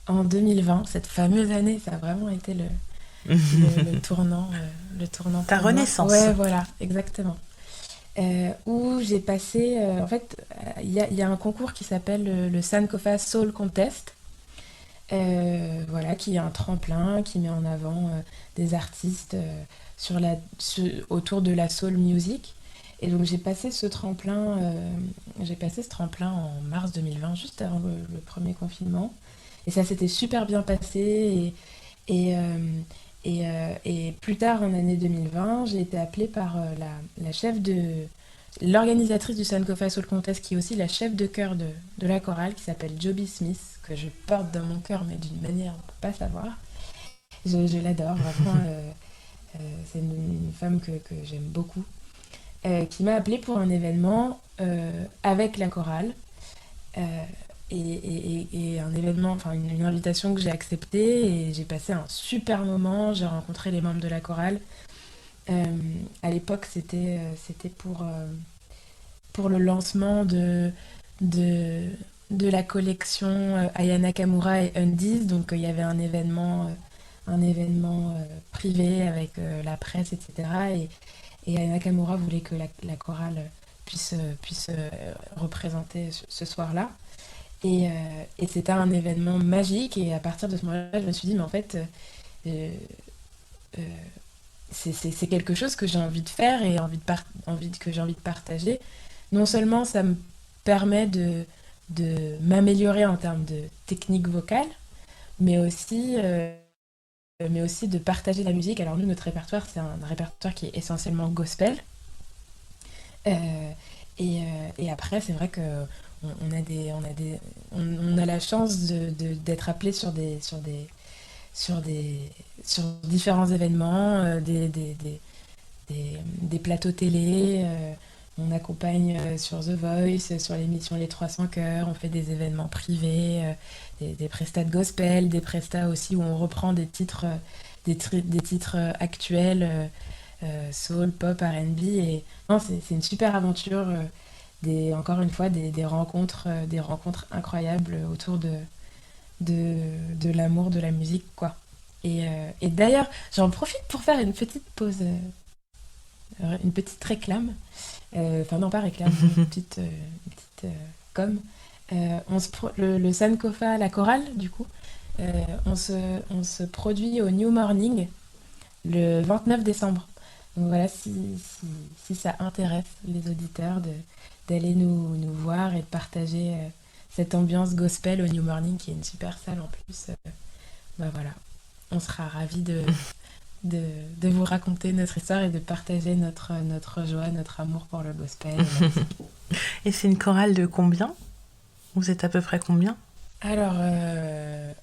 en 2020, cette fameuse année, ça a vraiment été le tournant Ta pour moi. renaissance. Ouais, voilà, exactement. Où j'ai passé, en fait, il y a un concours qui s'appelle le Sankofa Soul Contest, voilà, qui est un tremplin qui met en avant des artistes autour de la soul music. Et donc j'ai passé ce tremplin en mars 2020, juste avant le premier confinement. Et ça s'était super bien passé. Et, euh, et plus tard, en année 2020, j'ai été appelée par la chef l'organisatrice du Sankofa Soul Contest, qui est aussi la chef de chœur de la chorale, qui s'appelle Joby Smith, que je porte dans mon cœur, mais d'une manière on ne peut pas savoir. Je l'adore, vraiment. C'est une femme que j'aime beaucoup, qui m'a appelée pour un événement avec la chorale. euh, et un événement, enfin une invitation que j'ai acceptée et j'ai passé un super moment. J'ai rencontré les membres de la chorale. Euh, à l'époque, c'était pour le lancement de, de la collection Aya Nakamura et Undies. Donc il y avait un événement privé avec la presse, etc. Et Aya Nakamura voulait que la chorale puisse représenter ce soir-là. Et, et c'était un événement magique. Et à partir de ce moment-là, je me suis dit, mais en fait, euh, euh, c'est quelque chose que j'ai envie de faire et que j'ai envie de partager. Non seulement ça me permet de m'améliorer en termes de technique vocale, mais aussi de partager la musique. Alors nous, notre répertoire, c'est un répertoire qui est essentiellement gospel. Euh, et après, c'est vrai que on a la chance d'être appelé sur des, sur différents événements, des plateaux télé. On accompagne sur The Voice, sur l'émission Les 300 Chœurs, on fait des événements privés, des prestats de gospel, des prestats aussi où on reprend des titres actuels, soul, pop, R&B. Et non, c'est une super aventure, encore une fois, des rencontres incroyables autour de l'amour de la musique, quoi. Et d'ailleurs, j'en profite pour faire une petite pause, une petite réclame. Enfin, non, pas réclame, une petite com. Le Sankofa, la chorale, du coup, on se produit au New Morning le 29 décembre. Donc voilà, si ça intéresse les auditeurs d'aller nous voir et de partager cette ambiance gospel au New Morning, qui est une super salle en plus, bah voilà, on sera ravis de, de vous raconter notre histoire et de partager notre joie, notre amour pour le gospel et la musique. Et c'est une chorale de combien? Vous êtes à peu près combien? Alors,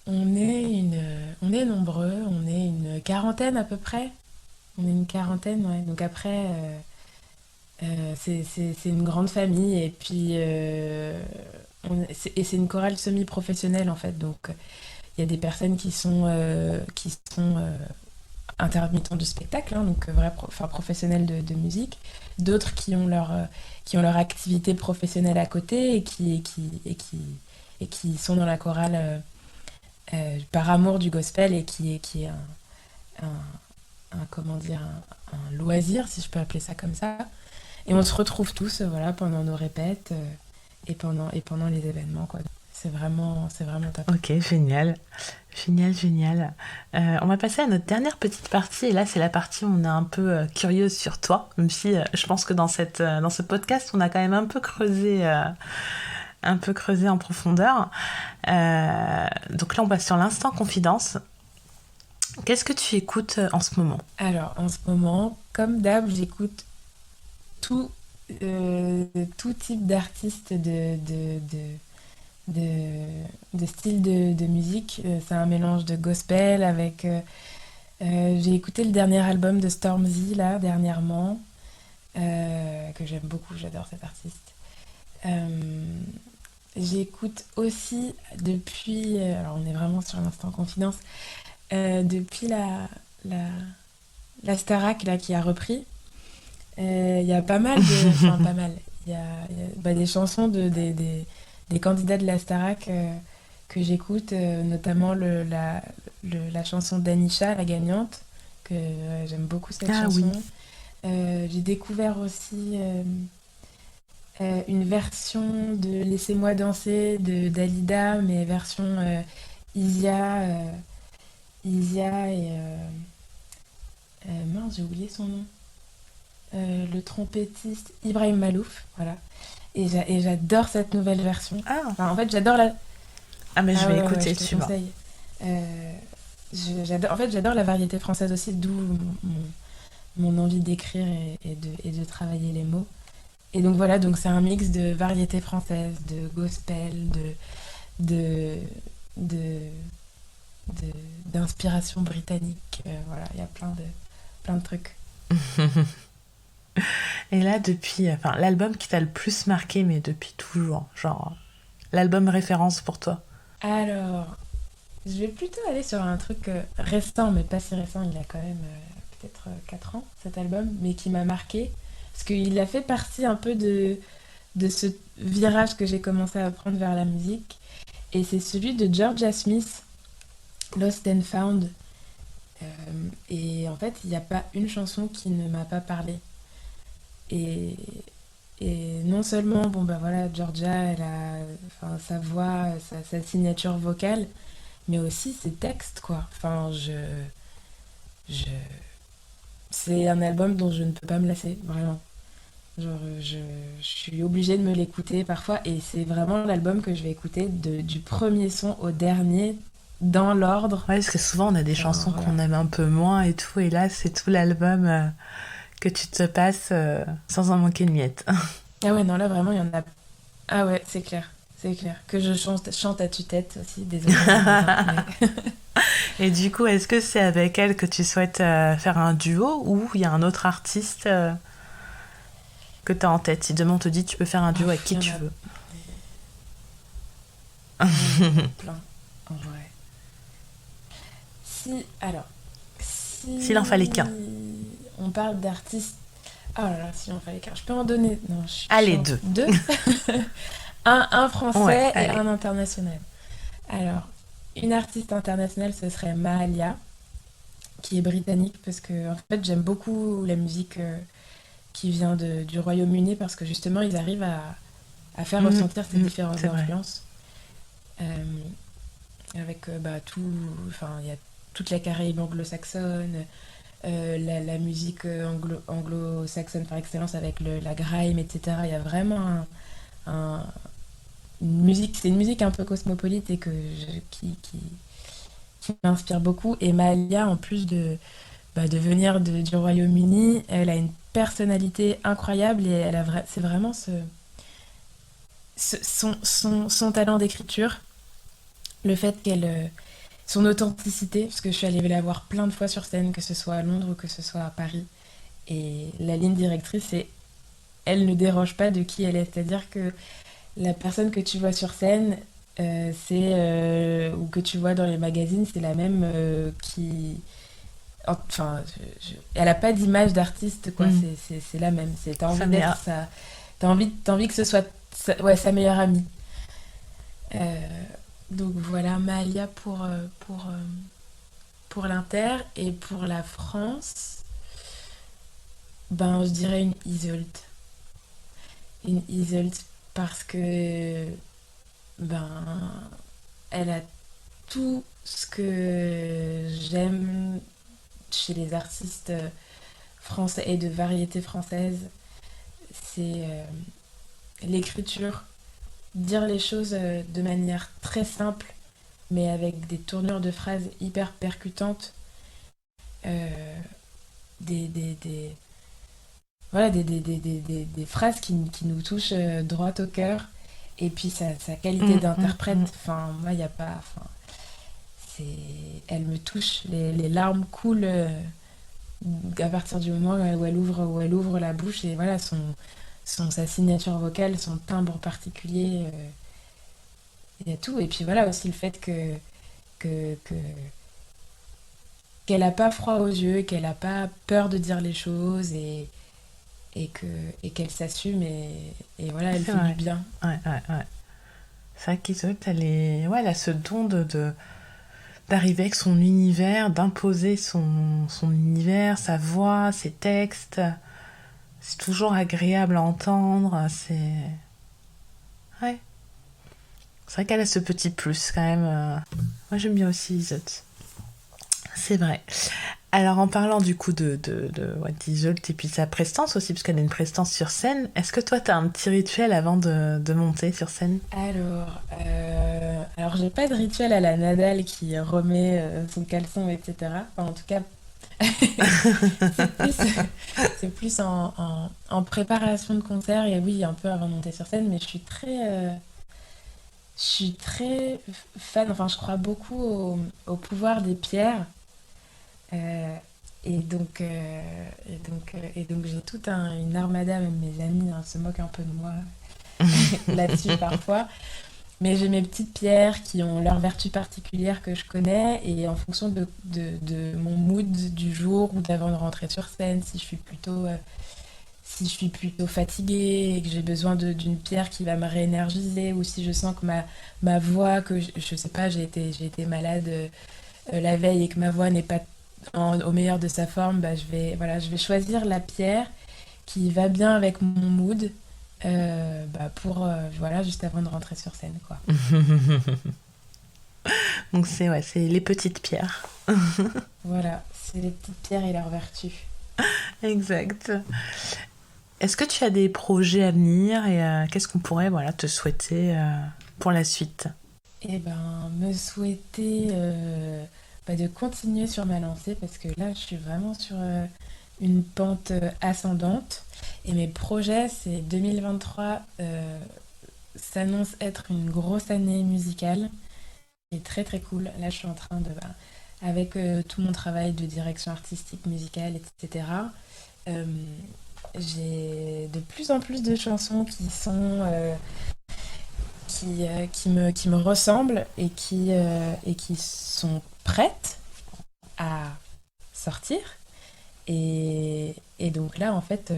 on est nombreux, on est une quarantaine à peu près. On est une quarantaine, ouais. Donc après, c'est une grande famille et puis et c'est une chorale semi-professionnelle en fait. Donc il y a des personnes qui sont intermittents du spectacle, hein, donc enfin, professionnels de musique, d'autres qui ont leur activité professionnelle à côté et qui sont dans la chorale par amour du gospel et qui est comment dire, un loisir, si je peux appeler ça comme ça. Et on se retrouve tous voilà, pendant nos répètes et pendant les événements. Quoi. c'est vraiment top. Ok, génial. Génial, génial. On va passer à notre dernière petite partie. Et là, c'est la partie où on est un peu curieuse sur toi. Même si je pense que dans ce podcast, on a quand même un peu creusé en profondeur. Donc là, on passe sur l'instant confidence. Qu'est-ce que tu écoutes en ce moment? Alors, en ce moment, comme d'hab, j'écoute tout, tout type d'artistes de style de musique. C'est un mélange de gospel avec... j'ai écouté le dernier album de Stormzy, là, dernièrement, que j'aime beaucoup, j'adore cet artiste. Euh, J'écoute aussi depuis... alors, on est vraiment sur l'instant confidence. Depuis la, la Starac, là, qui a repris. Il y a pas mal de... Enfin, pas mal. Bah, des chansons des candidats de la Starac que j'écoute, notamment la chanson d'Anisha, la gagnante, que j'aime beaucoup cette Ah chanson. oui. J'ai découvert aussi une version de Laissez-moi danser de Dalida, mais version Isia, Isia et... mince, j'ai oublié son nom. Le trompettiste Ibrahim Malouf, voilà. Et j'adore cette nouvelle version. Ah, Enfin, en fait, j'adore la... ah mais je Ah vais ouais, ouais, écouter, je te tu vois. conseille. En fait, j'adore la variété française aussi, d'où mon envie d'écrire et de travailler les mots. Et donc voilà, donc c'est un mix de variété française, de gospel, de, de, d'inspiration britannique. Voilà, il y a plein de trucs. Et là, enfin, l'album qui t'a le plus marqué, mais depuis toujours, genre, l'album référence pour toi. Alors, je vais plutôt aller sur un truc récent, mais pas si récent, il a quand même peut-être 4 ans, cet album, mais qui m'a marqué, parce qu'il a fait partie un peu de ce virage que j'ai commencé à prendre vers la musique, et c'est celui de Georgia Smith, Lost and Found. Euh, et en fait, il n'y a pas une chanson qui ne m'a pas parlé. Et, et non seulement, bon bah voilà, Georgia, elle a enfin, sa voix, sa signature vocale, mais aussi ses textes, quoi. Enfin, je... C'est un album dont je ne peux pas me lasser, vraiment. Genre, je suis obligée de me l'écouter parfois, et c'est vraiment l'album que je vais écouter du premier son au dernier, dans l'ordre. Ouais, parce que souvent, on a des Enfin, chansons voilà. qu'on aime un peu moins et tout, et là, c'est tout l'album que tu te passes sans en manquer une miette. Ah ouais, non, là, vraiment, il y en a... Ah ouais, c'est clair. C'est clair. Que je chante à tue-tête aussi, désolée. Mais... Et du coup, est-ce que c'est avec elle que tu souhaites faire un duo ou il y a un autre artiste que tu as en tête? Si demain on te dit tu peux faire un Oh, duo avec qui il y en tu a... veux. Il y en a plein, en vrai. S'il en fallait Si qu'un. on parle d'artistes... Oh là là, si on fallait qu'un... Je peux en donner... Non, je suis Allez, entre deux. deux. Un Ouais, français et allez. un international. Alors, une artiste internationale, ce serait Mahalia, qui est britannique, parce que en fait, j'aime beaucoup la musique qui vient du Royaume-Uni, parce que justement, ils arrivent à faire ressentir ces différentes C'est vrai. influences. Euh, avec bah, tout... Enfin, il y a toute la Caraïbe anglo-saxonne, la musique anglo-saxonne par excellence avec la grime, etc. Il y a vraiment un- une musique, c'est une musique un peu cosmopolite et qui m'inspire beaucoup. Et Mahalia, en plus de venir du Royaume-Uni, elle a une personnalité incroyable et c'est vraiment son talent d'écriture, le fait son authenticité, parce que je suis allée la voir plein de fois sur scène, que ce soit à Londres ou que ce soit à Paris. Et la ligne directrice, c'est elle ne déroge pas de qui elle est. C'est-à-dire que la personne que tu vois sur scène, ou que tu vois dans les magazines, c'est la même enfin, elle a pas d'image d'artiste, quoi. Mm. C'est la même. T'as Ça envie m'est... d'être ça. T'as envie que ce soit ouais, sa meilleure amie. Euh, donc voilà, Mahalia pour l'Inter. Et pour la France, ben, je dirais une Iseult. Une Iseult parce que ben, elle a tout ce que j'aime chez les artistes français et de variété française. C'est l'écriture, dire les choses de manière très simple, mais avec des tournures de phrases hyper percutantes, euh, des, voilà, des phrases qui nous touchent droit au cœur. Et puis sa qualité d'interprète, enfin, moi, il n'y a pas. Enfin, c'est, elle me touche, les larmes coulent à partir du moment où elle ouvre la bouche et voilà, sa signature vocale, son timbre particulier, il y a tout. Et puis voilà aussi le fait que, que- qu'elle n'a pas froid aux yeux, qu'elle n'a pas peur de dire les choses et que, et qu'elle s'assume et voilà, elle C'est fait du vrai. bien. Ouais, ouais, ouais. C'est vrai qu'Isolde, elle a ce don d'arriver avec son univers, d'imposer son univers, sa voix, ses textes. C'est toujours agréable à entendre. Ouais. C'est vrai qu'elle a ce petit plus quand même. Moi j'aime bien aussi Isolde. C'est vrai. Alors en parlant du coup ouais, d'Isolde et puis sa prestance aussi, parce qu'elle a une prestance sur scène, est-ce que toi t'as un petit rituel avant de monter sur scène? Alors j'ai pas de rituel à la Nadal qui remet son caleçon, etc. Enfin, en tout cas, c'est plus, c'est plus en préparation de concert et oui, un peu avant de monter sur scène, mais je suis très fan, enfin je crois beaucoup au pouvoir des pierres. Euh, et donc j'ai toute une armada, même mes amis se moquent un peu de moi là-dessus parfois. Mais j'ai mes petites pierres qui ont leurs vertus particulières que je connais et en fonction de mon mood du jour ou d'avant de rentrer sur scène, si je suis plutôt fatiguée et que j'ai besoin d'une pierre qui va me réénergiser ou si je sens que ma voix, je sais pas, j'ai été malade la veille et que ma voix n'est pas au meilleur de sa forme, bah, je vais choisir la pierre qui va bien avec mon mood bah, pour voilà, juste avant de rentrer sur scène, quoi. Donc c'est ouais, c'est les petites pierres. Voilà, c'est les petites pierres et leurs vertus. Exact. Est-ce que tu as des projets à venir et qu'est-ce qu'on pourrait voilà, te souhaiter pour la suite? Et ben, me souhaiter bah, de continuer sur ma lancée parce que là, je suis vraiment sur une pente ascendante. Et mes projets, c'est 2023 s'annonce être une grosse année musicale. C'est très très cool. Là, je suis en train de, bah, avec tout mon travail de direction artistique, musicale, etc. euh, j'ai de plus en plus de chansons qui me ressemblent et qui sont prêtes à sortir. Et donc là, en fait,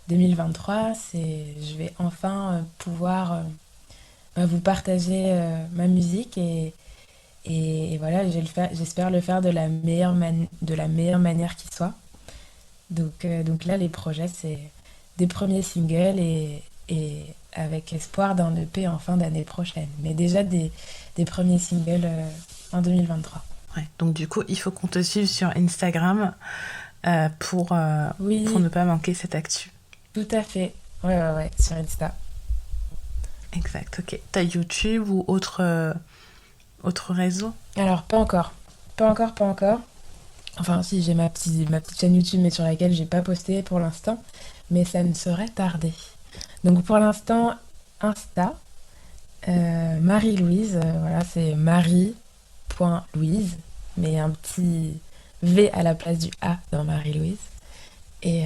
2023, je vais enfin pouvoir bah, vous partager ma musique et voilà, j'espère le faire de la meilleure manière qui soit. Donc là, les projets, c'est des premiers singles et avec espoir d'un EP en fin d'année prochaine. Mais déjà des premiers singles en 2023. Ouais, donc du coup, il faut qu'on te suive sur Instagram pour Oui, ne pas manquer cette actu. tout à fait. Ouais, ouais, ouais, sur Insta. Exact, ok. T'as YouTube ou autre réseau? Alors, pas encore. Pas encore, pas encore. Enfin, si, j'ai ma petite chaîne YouTube, mais sur laquelle j'ai pas posté pour l'instant. Mais ça ne saurait tarder. Donc, pour l'instant, Insta, Marie-Louise, voilà, c'est Marie.Louise, mais un petit V à la place du A dans Marie-Louise. Et,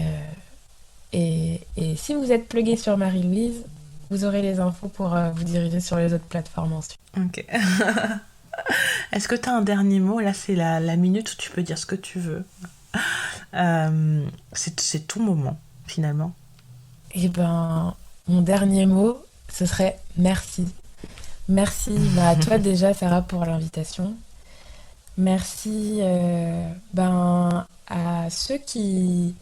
et si vous êtes plugué sur Marie-Louise, vous aurez les infos pour vous diriger sur les autres plateformes ensuite. Ok. Est-ce que t'as un dernier mot? Là, c'est la minute où tu peux dire ce que tu veux. C'est ton moment, finalement. Et ben, mon dernier mot, ce serait merci. Merci bah, à toi déjà, Sarah, pour l'invitation. Merci ben, à ceux qui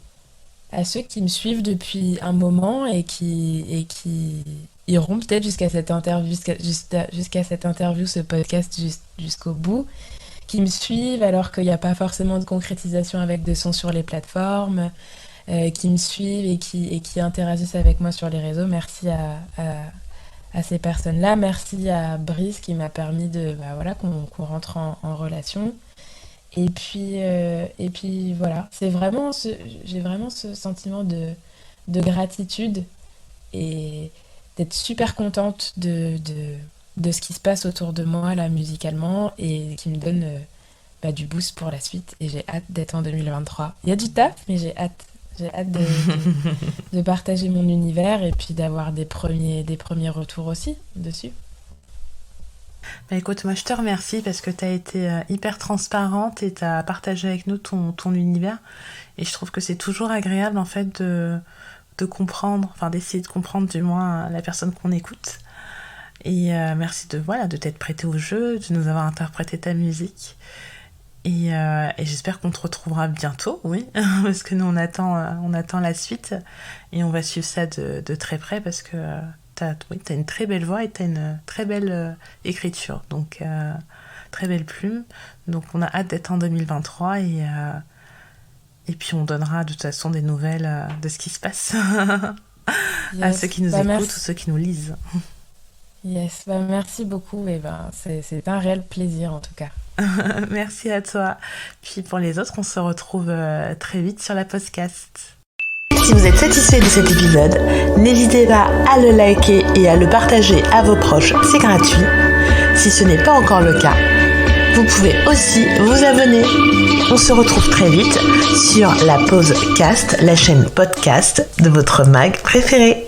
me suivent depuis un moment iront peut-être jusqu'à cette interview, jusqu'à cette interview, ce podcast jusqu'au bout, qui me suivent alors qu'il n'y a pas forcément de concrétisation avec de son sur les plateformes, qui me suivent et qui interagissent avec moi sur les réseaux. Merci à ces personnes-là. Merci à Brice qui m'a permis qu'on rentre en relation. Et puis voilà, j'ai vraiment ce sentiment de gratitude et d'être super contente de ce qui se passe autour de moi là musicalement et qui me donne du boost pour la suite. Et j'ai hâte d'être en 2023. Il y a du taf, mais j'ai hâte. J'ai hâte de partager mon univers et puis d'avoir des premiers retours aussi dessus. Bah écoute, moi je te remercie parce que tu as été hyper transparente et tu as partagé avec nous ton univers. Et je trouve que c'est toujours agréable en fait de comprendre, enfin d'essayer de comprendre du moins la personne qu'on écoute. Et merci de t'être prêtée au jeu, de nous avoir interprété ta musique. Et j'espère qu'on te retrouvera bientôt, oui, parce que nous on attend la suite et on va suivre ça de très près parce que t'as une très belle voix et t'as une très belle écriture, donc très belle plume. Donc on a hâte d'être en 2023 et puis on donnera de toute façon des nouvelles de ce qui se passe à ceux qui nous écoutent ou ceux qui nous lisent. Yes, merci beaucoup et c'est un réel plaisir en tout cas. Merci à toi. Puis pour les autres, on se retrouve très vite sur la podcast. Si vous êtes satisfait de cet épisode, n'hésitez pas à le liker et à le partager à vos proches, c'est gratuit. Si ce n'est pas encore le cas, vous pouvez aussi vous abonner. On se retrouve très vite sur la Pause Cast, la chaîne podcast de votre mag préféré.